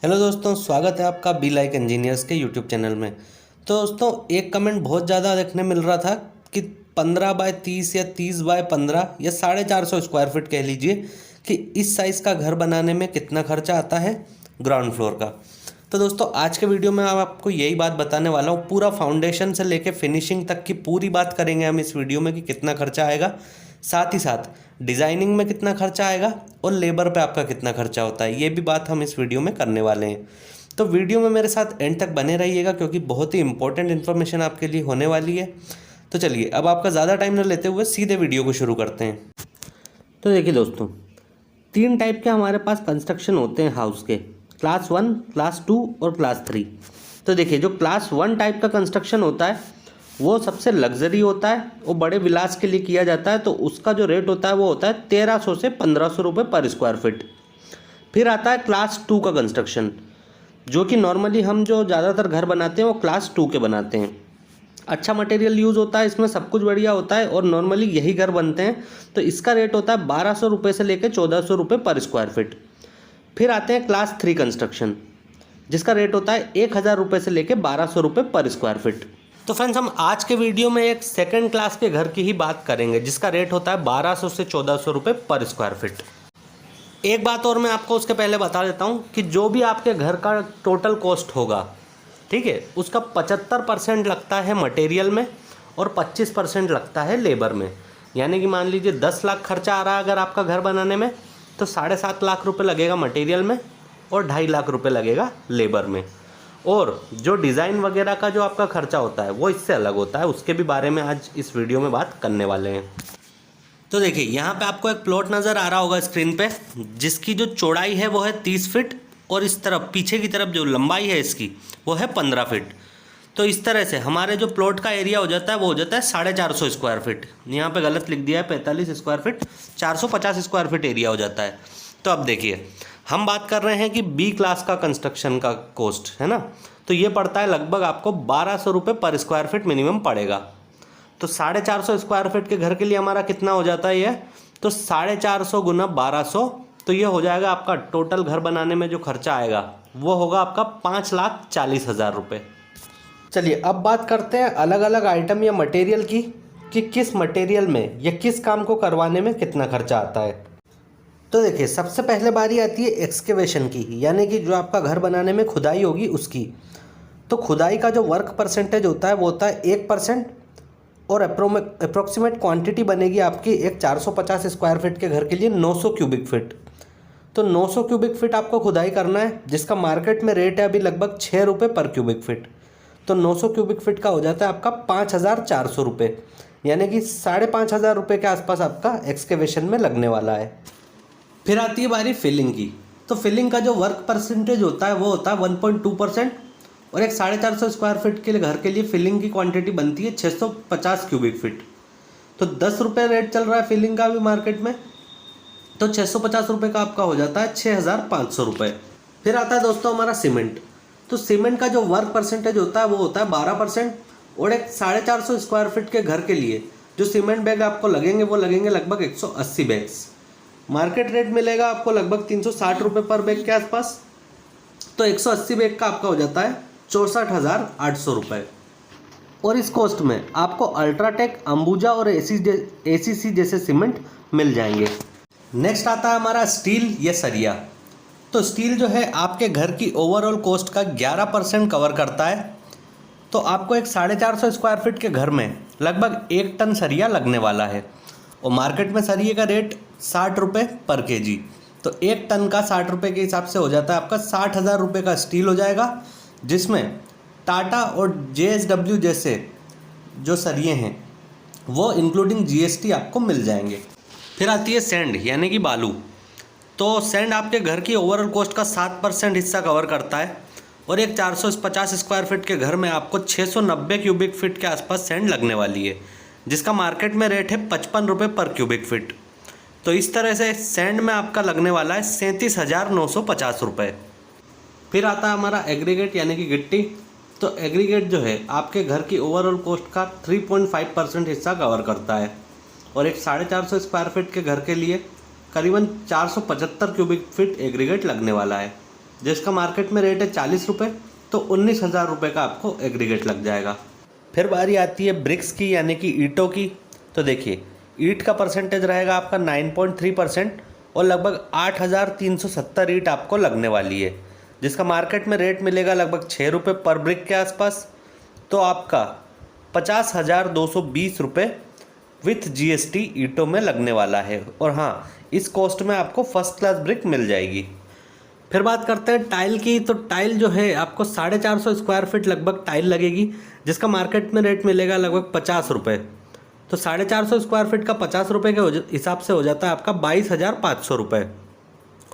Hello दोस्तों, स्वागत है आपका बी लाइक इंजीनियर्स के यूट्यूब चैनल में। तो दोस्तों, एक कमेंट बहुत ज़्यादा देखने मिल रहा था कि 15x30 या 30x15 या 450 स्क्वायर फीट कह लीजिए कि इस साइज़ का घर बनाने में कितना खर्चा आता है ग्राउंड फ्लोर का। तो दोस्तों, आज के वीडियो में आपको यही बात बताने वाला हूँ। पूरा फाउंडेशन से लेके फिनिशिंग तक की पूरी बात करेंगे हम इस वीडियो में कि कितना खर्चा आएगा, साथ ही साथ डिज़ाइनिंग में कितना खर्चा आएगा और लेबर पे आपका कितना खर्चा होता है, ये भी बात हम इस वीडियो में करने वाले हैं। तो वीडियो में मेरे साथ एंड तक बने रहिएगा क्योंकि बहुत ही इंपॉर्टेंट इन्फॉर्मेशन आपके लिए होने वाली है। तो चलिए, अब आपका ज़्यादा टाइम न लेते हुए सीधे वीडियो को शुरू करते हैं। तो देखिए दोस्तों, 3 टाइप के हमारे पास कंस्ट्रक्शन होते हैं हाउस के, क्लास 1, क्लास 2 और क्लास 3। तो देखिए, जो क्लास 1 टाइप का कंस्ट्रक्शन होता है वो सबसे लग्जरी होता है और बड़े विलास के लिए किया जाता है। तो उसका जो रेट होता है वो होता है 1300 से 1500 रुपये पर स्क्वायर फीट। फिर आता है क्लास 2 का कंस्ट्रक्शन, जो कि नॉर्मली हम जो ज़्यादातर घर बनाते हैं वो क्लास 2 के बनाते हैं। अच्छा मटेरियल यूज़ होता है, इसमें सब कुछ बढ़िया होता है और नॉर्मली यही घर बनते हैं। तो इसका रेट होता है 1200 रुपये से लेकर 1400 रुपये पर स्क्वायर फीट। फिर आते हैं क्लास 3 कंस्ट्रक्शन, जिसका रेट होता है 1000 रुपये से लेकर 1200 रुपये पर स्क्वायर फीट। तो फ्रेंड्स, हम आज के वीडियो में एक सेकंड क्लास के घर की ही बात करेंगे, जिसका रेट होता है 1200 से 1400 रुपये पर स्क्वायर फीट। एक बात और मैं आपको उसके पहले बता देता हूँ कि जो भी आपके घर का टोटल कॉस्ट होगा, ठीक है, उसका 75% लगता है मटेरियल में और 25% लगता है लेबर में। यानी कि मान लीजिए 10 लाख खर्चा आ रहा है अगर आपका घर बनाने में, तो 7.5 लाख रुपये लगेगा मटेरियल में और 2.5 लाख रुपये लगेगा लेबर में। और जो डिज़ाइन वगैरह का जो आपका खर्चा होता है वो इससे अलग होता है, उसके भी बारे में आज इस वीडियो में बात करने वाले हैं। तो देखिए, यहाँ पे आपको एक प्लॉट नज़र आ रहा होगा स्क्रीन पे, जिसकी जो चौड़ाई है वो है 30 फीट और इस तरफ पीछे की तरफ जो लंबाई है इसकी वो है 15 फीट। तो इस तरह से हमारे जो प्लॉट का एरिया हो जाता है वो हो जाता है 450 स्क्वायर फीट। यहाँ पे गलत लिख दिया है 45 square feet, 450 square feet area हो जाता है। तो अब देखिए, हम बात कर रहे हैं कि बी क्लास का कंस्ट्रक्शन का कॉस्ट है ना, तो ये पड़ता है लगभग आपको 1200 रुपये पर स्क्वायर फीट मिनिमम पड़ेगा। तो 450 स्क्वायर फीट के घर के लिए हमारा कितना हो जाता है ये, तो 450 गुना 1200, तो ये हो जाएगा आपका टोटल घर बनाने में जो खर्चा आएगा वो होगा आपका 5,40,000 रुपये। चलिए, अब बात करते हैं अलग अलग आइटम या मटेरियल की कि किस मटेरियल में या किस काम को करवाने में कितना खर्चा आता है। तो देखिए, सबसे पहले बारी आती है एक्सकेवेशन की, यानी कि जो आपका घर बनाने में खुदाई होगी उसकी। तो खुदाई का जो वर्क परसेंटेज होता है वो होता है 1% और अप्रोक्सीमेट क्वांटिटी बनेगी आपकी एक 450 स्क्वायर फीट के घर के लिए 900 क्यूबिक फीट। तो 900 क्यूबिक फीट आपको खुदाई करना है, जिसका मार्केट में रेट है अभी लगभग 6 रुपये पर क्यूबिक फीट। तो 900 क्यूबिक फीट का हो जाता है आपका 5,400 रुपये, यानी कि 5,500 रुपये के आसपास आपका एक्सकेवेशन में लगने वाला है। फिर आती है बारी फिलिंग की। तो फिलिंग का जो वर्क परसेंटेज होता है वो होता है 1.2% और एक 450 स्क्वायर फीट के लिए घर के लिए फिलिंग की क्वांटिटी बनती है 650 क्यूबिक फीट। तो 10 रुपये रेट चल रहा है फिलिंग का अभी मार्केट में, तो 650 रुपये का आपका हो जाता है 6,500 रुपये। फिर आता है दोस्तों हमारा सीमेंट। तो सीमेंट का जो वर्क परसेंटेज होता है वो होता है 12% और एक 450 स्क्वायर फीट के घर के लिए जो सीमेंट बैग आपको लगेंगे वो लगेंगे लगभग 180 बैग्स। मार्केट रेट मिलेगा आपको लगभग 360 रुपये पर बैग के आसपास। तो 180 बैग का आपका हो जाता है 64,800 रुपये। और इस कॉस्ट में आपको अल्ट्राटेक, अंबुजा और ACC जैसे सीमेंट मिल जाएंगे। नेक्स्ट आता है हमारा स्टील या सरिया। तो स्टील जो है आपके घर की ओवरऑल कॉस्ट का 11% कवर करता है। तो आपको एक 450 स्क्वायर फीट के घर में लगभग 1 टन सरिया लगने वाला है और मार्केट में सरिये का रेट 60 रुपये पर केजी। तो 1 टन का 60 रुपये के हिसाब से हो जाता है आपका 60,000 रुपये का स्टील हो जाएगा, जिसमें टाटा और JSW जैसे जो सरिये हैं वो इंक्लूडिंग GST आपको मिल जाएंगे। फिर आती है सैंड यानी कि बालू। तो सैंड आपके घर की ओवरऑल कॉस्ट का 7% हिस्सा कवर करता है और एक 450 स्क्वायर फीट के घर में आपको 690 क्यूबिक फीट के आसपास सैंड लगने वाली है, जिसका मार्केट में रेट है 55 रुपये पर क्यूबिक फीट। तो इस तरह से सैंड में आपका लगने वाला है 37,950 रुपये। फिर आता है हमारा एग्रीगेट यानी कि गिट्टी। तो एग्रीगेट जो है आपके घर की ओवरऑल कॉस्ट का 3.5% हिस्सा कवर करता है और एक 450 स्क्वायर फीट के घर के लिए करीबन 475 क्यूबिक फीट एग्रीगेट लगने वाला है। जिसका मार्केट में रेट है 40 रुपये, तो 19,000 रुपये का आपको एग्रीगेट लग जाएगा। फिर बारी आती है ब्रिक्स की यानी कि ईंटों की। तो देखिए ईंट का परसेंटेज रहेगा आपका 9.3% और लगभग 8,370 ईंट आपको लगने वाली है, जिसका मार्केट में रेट मिलेगा लगभग 6 रुपये पर ब्रिक के आसपास। तो आपका 50,220 रुपये विथ GST ईंटों में लगने वाला है। और हाँ, इस कॉस्ट में आपको फर्स्ट क्लास ब्रिक मिल जाएगी। फिर बात करते हैं टाइल की। तो टाइल जो है आपको 450 स्क्वायर फीट लगभग टाइल लगेगी, जिसका मार्केट में रेट मिलेगा लगभग 50 रुपये। तो 450 स्क्वायर फीट का 50 रुपये के हिसाब से हो जाता है आपका 22,500 रुपये।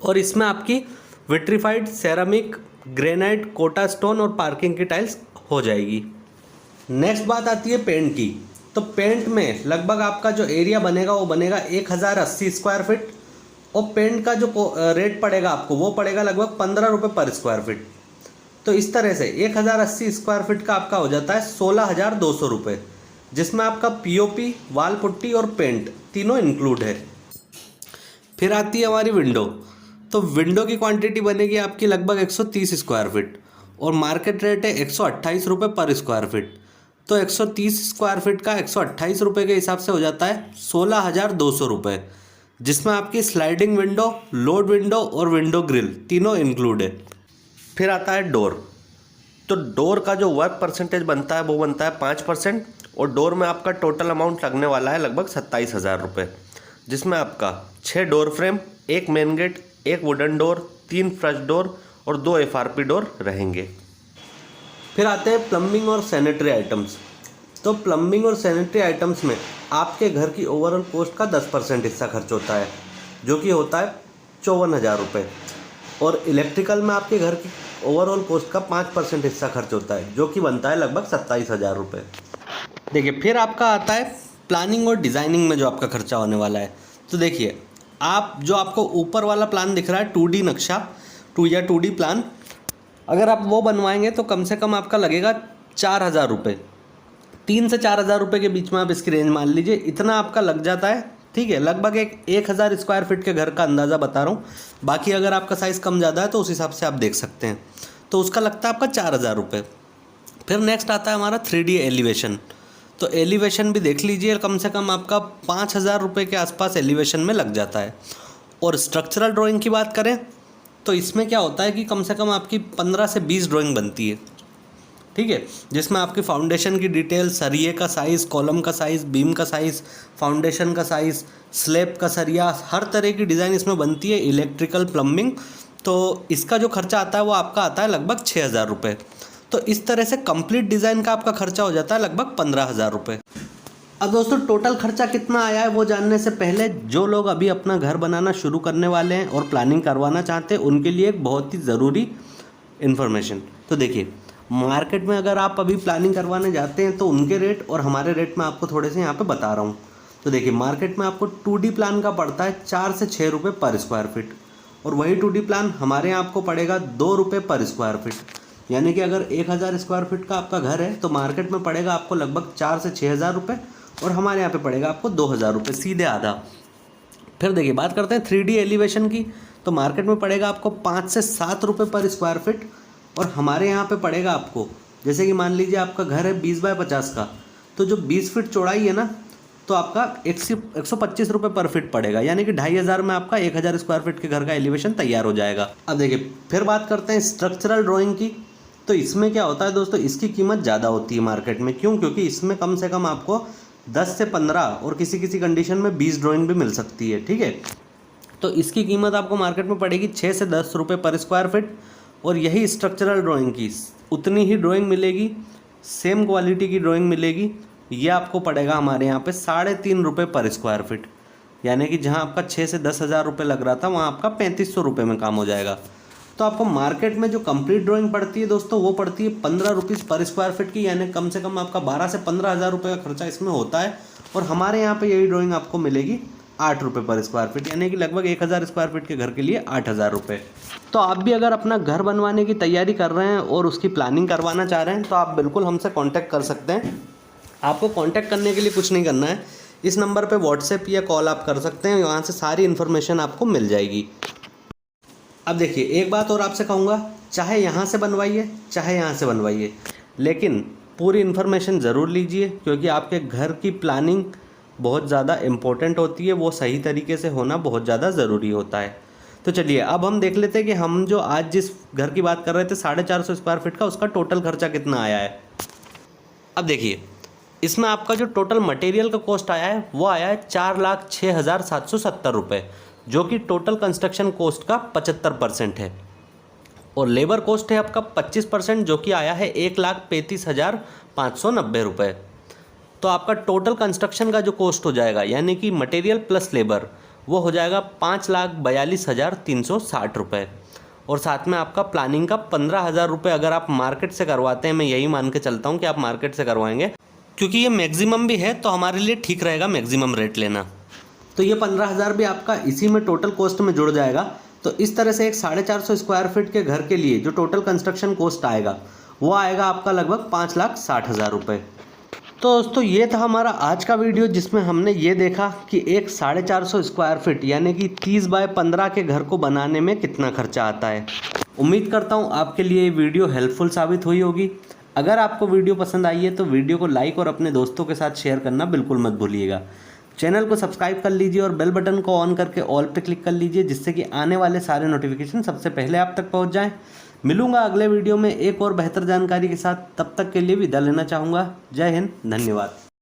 और इसमें आपकी vitrified, ceramic, granite, Kota stone और पार्किंग की टाइल्स हो जाएगी। नेक्स्ट बात आती है पेंट की। तो पेंट में लगभग आपका जो एरिया बनेगा वो बनेगा 1,080 स्क्वायर फीट और पेंट का जो रेट पड़ेगा आपको वो पड़ेगा लगभग 15 रुपये पर स्क्वायर फीट। तो इस तरह से 1,080 स्क्वायर फीट का आपका हो जाता है 16,200 रुपये, जिसमें आपका POP, वाल पुट्टी और पेंट तीनों इंक्लूड है। फिर आती है हमारी विंडो। तो विंडो की क्वांटिटी बनेगी आपकी लगभग 130 स्क्वायर फीट और मार्केट रेट है 128 रुपये पर स्क्वायर फीट। तो 130 स्क्वायर फीट का 128 रुपये के हिसाब से हो जाता है 16,200 रुपये, जिसमें आपकी स्लाइडिंग विंडो, लोड विंडो और विंडो ग्रिल तीनों इंक्लूड है। फिर आता है डोर। तो डोर का जो वर्क परसेंटेज बनता है वो बनता है 5% और डोर में आपका टोटल अमाउंट लगने वाला है लगभग 27,000 रुपये, जिसमें आपका 6 door frame, 1 main gate, 1 wooden door, 3 flush door और 2 FRP डोर रहेंगे। फिर आते हैं प्लम्बिंग और सैनिटरी आइटम्स। तो प्लम्बिंग और सैनिटरी आइटम्स में आपके घर की ओवरऑल कॉस्ट का 10% हिस्सा खर्च होता है, जो कि होता है 54,000 रुपये। और इलेक्ट्रिकल में आपके घर की ओवरऑल कॉस्ट का 5% हिस्सा खर्च होता है, जो कि बनता है लगभग 27,000 रुपये। देखिए फिर आपका आता है प्लानिंग और डिज़ाइनिंग में जो आपका खर्चा होने वाला है। तो देखिए आप जो आपको ऊपर वाला प्लान दिख रहा है 2D नक्शा 2D प्लान, अगर आप वो बनवाएंगे तो कम से कम आपका लगेगा 4,000 रुपये। 3 से 4,000 रुपये के बीच में आप इसकी रेंज मान लीजिए, इतना आपका लग जाता है। ठीक है, लगभग 1,000 स्क्वायर फीट के घर का अंदाज़ा बता रहा हूँ, बाकी अगर आपका साइज़ कम ज़्यादा है तो उस हिसाब से आप देख सकते हैं। तो उसका लगता है आपका 4,000 रुपये। फिर नेक्स्ट आता है हमारा 3D एलिवेशन। तो एलिवेशन भी देख लीजिए, कम से कम आपका 5,000 रुपये के आसपास एलिवेशन में लग जाता है। और स्ट्रक्चरल ड्राइंग की बात करें तो इसमें क्या होता है कि कम से कम आपकी 15 से 20 ड्राइंग बनती है। ठीक है, जिसमें आपकी फाउंडेशन की डिटेल, सरिये का साइज़, कॉलम का साइज़, बीम का साइज़, फाउंडेशन का साइज़, स्लैब का सरिया, हर तरह की डिज़ाइन इसमें बनती है, इलेक्ट्रिकल, प्लम्बिंग। तो इसका जो खर्चा आता है वो आपका आता है लगभग 6,000 रुपये। तो इस तरह से कंप्लीट डिज़ाइन का आपका खर्चा हो जाता है लगभग 15,000 रुपये। अब दोस्तों टोटल खर्चा कितना आया है वो जानने से पहले जो लोग अभी अपना घर बनाना शुरू करने वाले हैं और प्लानिंग करवाना चाहते हैं उनके लिए एक बहुत ही ज़रूरी इन्फॉर्मेशन। तो देखिए मार्केट में अगर आप अभी प्लानिंग करवाने जाते हैं तो उनके रेट और हमारे रेट में आपको थोड़े से यहाँ पे बता रहा हूँ। तो देखिए मार्केट में आपको 2D प्लान का पड़ता है 4 से 6 रुपये पर स्क्वायर फीट और वही 2D प्लान हमारे यहाँ आपको पड़ेगा 2 रुपये पर स्क्वायर फीट। यानी कि अगर 1,000 स्क्वायर फीट का आपका घर है तो मार्केट में पड़ेगा आपको लगभग 4 से 6,000 रुपये और हमारे यहाँ पे पड़ेगा आपको 2,000 रुपये, सीधे आधा। फिर देखिए बात करते हैं 3D एलिवेशन की। तो मार्केट में पड़ेगा आपको 5 से 7 रुपये पर स्क्वायर फीट और हमारे यहाँ पे पड़ेगा आपको, जैसे कि मान लीजिए आपका घर है 20 बाय 50 का, तो जो 20 फीट चौड़ाई है ना तो आपका 125 रुपये पर फीट पड़ेगा। यानी कि 2,500 में आपका 1,000 स्क्वायर फीट के घर का एलिवेशन तैयार हो जाएगा। अब देखिए फिर बात करते हैं स्ट्रक्चरल ड्राइंग की। तो इसमें क्या होता है दोस्तों, इसकी कीमत ज़्यादा होती है मार्केट में। क्यों? क्योंकि इसमें कम से कम आपको 10 से 15 और किसी किसी कंडीशन में 20 ड्राइंग भी मिल सकती है। ठीक है, तो इसकी कीमत आपको मार्केट में पड़ेगी 6 से 10 रुपये पर स्क्वायर फीट और यही स्ट्रक्चरल ड्राइंग की उतनी ही ड्राइंग मिलेगी, सेम क्वालिटी की ड्राइंग मिलेगी। ये आपको पड़ेगा हमारे यहाँ पे 3.5 रुपये पर स्क्वायर फीट। यानी कि जहाँ आपका 6 से 10,000 रुपये लग रहा था वहाँ आपका 3,500 रुपये में काम हो जाएगा। तो आपको मार्केट में जो कंप्लीट ड्राइंग पड़ती है दोस्तों वो पड़ती है 15 रुपीज़ पर स्क्वायर फीट की। यानी कम से कम आपका 12 से 15,000 रुपये का खर्चा इसमें होता है और हमारे यहाँ पे यही ड्राइंग आपको मिलेगी 8 रुपये पर स्क्वायर फीट। यानी कि लगभग 1,000 स्क्वायर फीट के घर के लिए 8,000 रुपये। तो आप भी अगर अपना घर बनवाने की तैयारी कर रहे हैं और उसकी प्लानिंग करवाना चाह रहे हैं तो आप बिल्कुल हमसे कॉन्टैक्ट कर सकते हैं। आपको कॉन्टैक्ट करने के लिए कुछ नहीं करना है, इस नंबर पर व्हाट्सएप या कॉल आप कर सकते हैं, वहाँ से सारी इन्फॉर्मेशन आपको मिल जाएगी। अब देखिए, एक बात और आपसे कहूँगा, चाहे यहाँ से बनवाइए चाहे यहाँ से बनवाइए, लेकिन पूरी इन्फॉर्मेशन ज़रूर लीजिए, क्योंकि आपके घर की प्लानिंग बहुत ज़्यादा इम्पोर्टेंट होती है, वो सही तरीके से होना बहुत ज़्यादा ज़रूरी होता है। तो चलिए अब हम देख लेते हैं कि हम जो आज जिस घर की बात कर रहे थे 450 स्क्वायर फीट का, उसका टोटल खर्चा कितना आया है। अब देखिए, इसमें आपका जो टोटल मटेरियल का कॉस्ट आया है वो आया है 4,06,770 रुपये, जो कि टोटल कंस्ट्रक्शन कॉस्ट का 75% है। और लेबर कॉस्ट है आपका 25%, जो कि आया है 1,35,590 रुपये। तो आपका टोटल कंस्ट्रक्शन का जो कॉस्ट हो जाएगा, यानी कि मटेरियल प्लस लेबर, वो हो जाएगा 5,42,360 रुपये। और साथ में आपका प्लानिंग का 15,000 रुपये अगर आप मार्केट से करवाते हैं, मैं यही मान के चलता हूँ कि आप मार्केट से करवाएंगे, क्योंकि ये मैक्सिमम भी है तो हमारे लिए ठीक रहेगा मैक्सिमम रेट लेना। तो ये 15,000 भी आपका इसी में टोटल कॉस्ट में जुड़ जाएगा। तो इस तरह से एक 450 स्क्वायर फीट के घर के लिए जो टोटल कंस्ट्रक्शन कॉस्ट आएगा वो आएगा आपका लगभग 5,60,000 रुपये। तो दोस्तों, ये था हमारा आज का वीडियो, जिसमें हमने ये देखा कि एक 450 स्क्वायर फीट यानी कि 30 बाय 15 के घर को बनाने में कितना खर्चा आता है। उम्मीद करता हूँ आपके लिए ये वीडियो हेल्पफुल साबित हुई होगी। अगर आपको वीडियो पसंद आई है तो वीडियो को लाइक और अपने दोस्तों के साथ शेयर करना बिल्कुल मत भूलिएगा। चैनल को सब्सक्राइब कर लीजिए और बेल बटन को ऑन करके ऑल पे क्लिक कर लीजिए, जिससे कि आने वाले सारे नोटिफिकेशन सबसे पहले आप तक पहुंच जाएं। मिलूंगा अगले वीडियो में एक और बेहतर जानकारी के साथ, तब तक के लिए विदा लेना चाहूँगा। जय हिंद, धन्यवाद।